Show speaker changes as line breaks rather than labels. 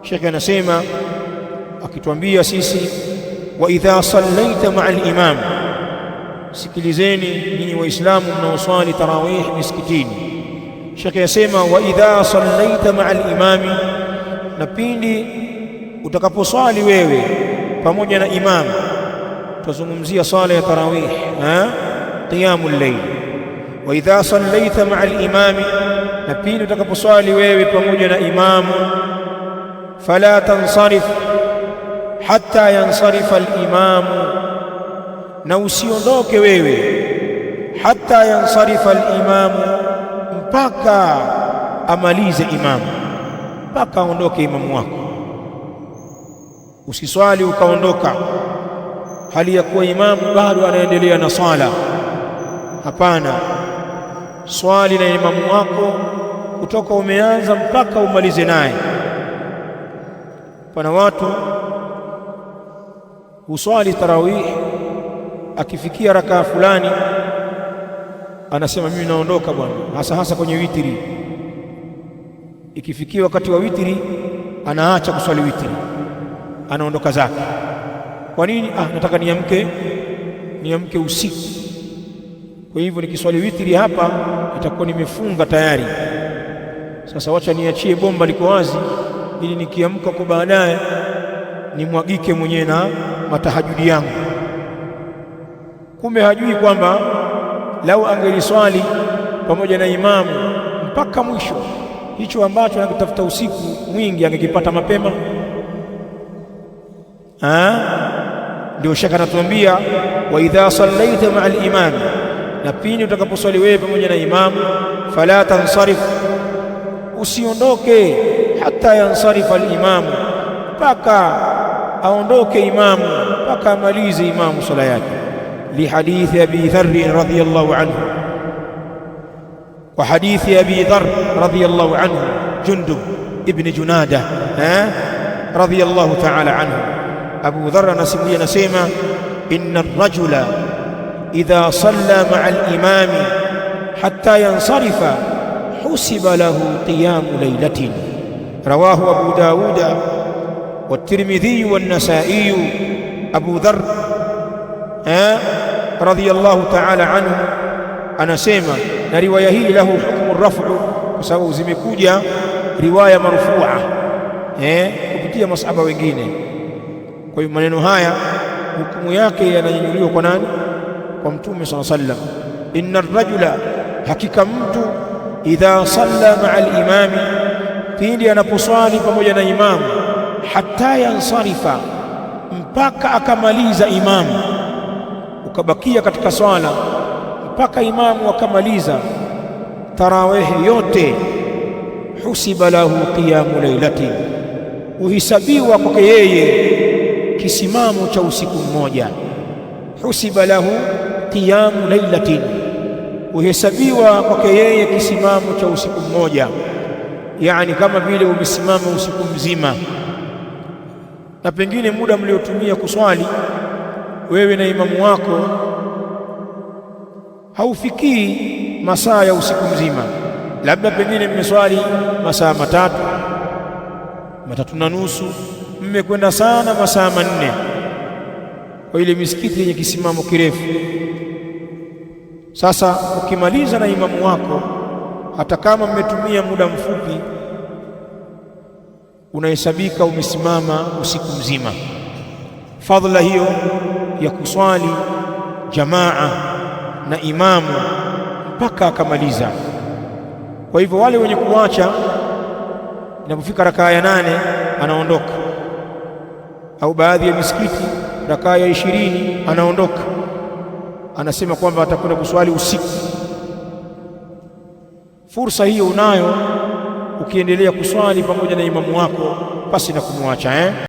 Sheikh anasema akituambia sisi, wa idha sallaita ma'a al-imam, sikilizeni nyinyi waislamu mnaoswali tarawih misikitini. Sheikh yasema wa idha sallaita ma'a al-imami, na pindi utakaposwali wewe pamoja na imam. Tuzungumzia swala ya tarawih, qiyamul layl. Wa idha sallaita ma'a al-imami, na pindi utakaposwali wewe pamoja na imamu, fala tansarif hatta yansarifa al-imamu, na usiondoke wewe hatta yansarifa al-imamu, mpaka amalize imamu, mpaka aondoke imamu wako. Usiswali ukaondoka hali ya kuwa imamu bado anaendelea na swala. Hapana, swali na imamu wako kutoka umeanza mpaka umalize naye. Pana watu uswali tarawih, akifikia rakaa fulani anasema mimi naondoka bwana, hasa kwenye witri. Ikifikia wakati wa witri anaacha kuswali witri, anaondoka zake. Kwa nini? Nataka niamke usiku, kwa hivyo nikiswali witri hapa itakuwa nimefunga tayari. Sasa wacha niachie bomba liko wazi, ili nikiamka kwa baadaye nimwagike mwenyewe na matahajudi yangu. Kumbe hajui kwamba lau angeliswali pamoja na imamu mpaka mwisho, hicho ambacho anakitafuta usiku mwingi angekipata mapema. Ndio shaka anatuambia wa idha sallaita ma'a al-imam, na pindi utakaposwali wewe pamoja na imamu, fala tansarif, usiondoke hatta yansarifa al-imamu, mpaka aondoke imamu, mpaka amalize imamu swala yake. Lihadithi Abi Dharr radhiyallahu anhu, wa hadithi Abi Dharr radhiyallahu anhu Jundub ibn Junada radhiyallahu ta'ala anhu. Abu Dharr anasimulia, anasema inna ar-rajula idha salla ma'a al-imami hatta yansarifa husiba lahu qiyamu laylatin. Rawahu Abu Dawud wa Tirmidhi wa an-Nasa'i. Abu Dharr radhiyallahu ta'ala anhu anasema, na riwaya hii lahu hukmu ar-raf'u, kwa sababu zimekuja riwaya marfu'a kupitia masahaba wengine. Kwa hiyo maneno haya hukumu yake yananyanyuliwa kwa nani? Kwa Mtume sallallahu alaihi wasallam. Inna ar-rajula, hakika mtu, idha salla ma'a al-imami, pindi anaposwali pamoja na imamu, hatta yansarifa, mpaka akamaliza imamu, ukabakia katika swala mpaka imamu akamaliza tarawih yote, husiba lahu qiyamu laylatin, uhisabiwa kwake yeye kisimamo cha usiku mmoja. Husiba lahu qiyamu laylatin, uhesabiwa kwake yeye kisimamo cha usiku mmoja, yani kama vile umesimama usiku mzima. Na pengine muda mliotumia kuswali wewe na imamu wako haufikii masaa ya usiku mzima, labda pengine mmeswali masaa matatu na nusu, mmekwenda sana masaa 4 kwa ile misikiti yenye kisimamo kirefu. Sasa ukimaliza na imamu wako, hata kama mmetumia muda mfupi, unahesabika umesimama usiku mzima. Fadhila hiyo ya kuswali jamaa na imamu mpaka akamaliza. Kwa hivyo wale wenye kuacha, inapofika rakaa ya 8 anaondoka, au baadhi ya misikiti rakaa ya 20 anaondoka, anasema kwamba atakwenda kuswali usiku. Fursa hiyo unayo ukiendelea kuswali pamoja na imamu wako pasi na kumwacha